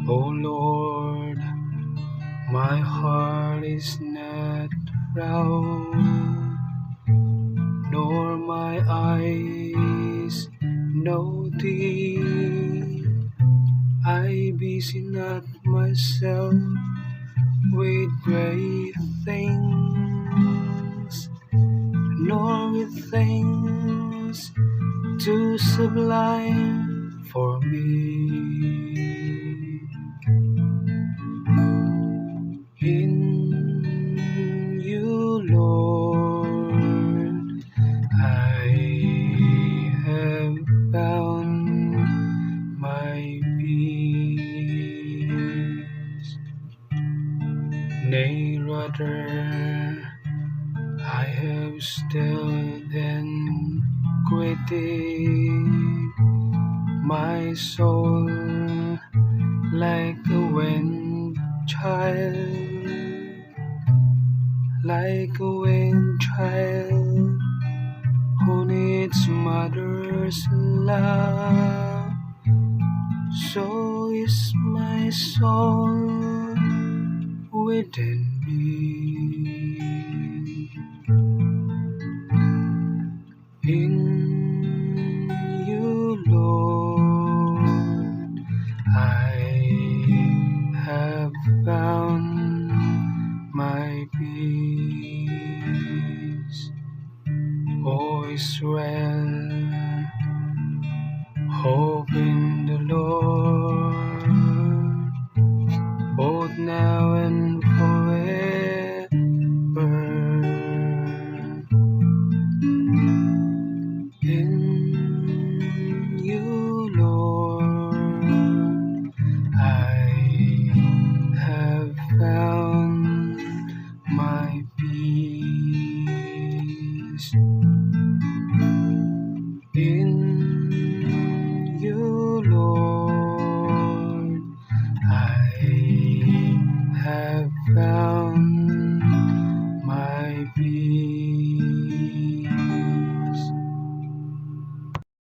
O Lord, my heart is not proud, nor my eyes know thee. I busy not myself with great things, nor with things too sublime for me. In you, Lord, I have found my peace. Nay, rather, I have stilled and quieted my soul like a wind child, like a wind child who needs mother's love. So is my soul within me. In you, Lord, I have found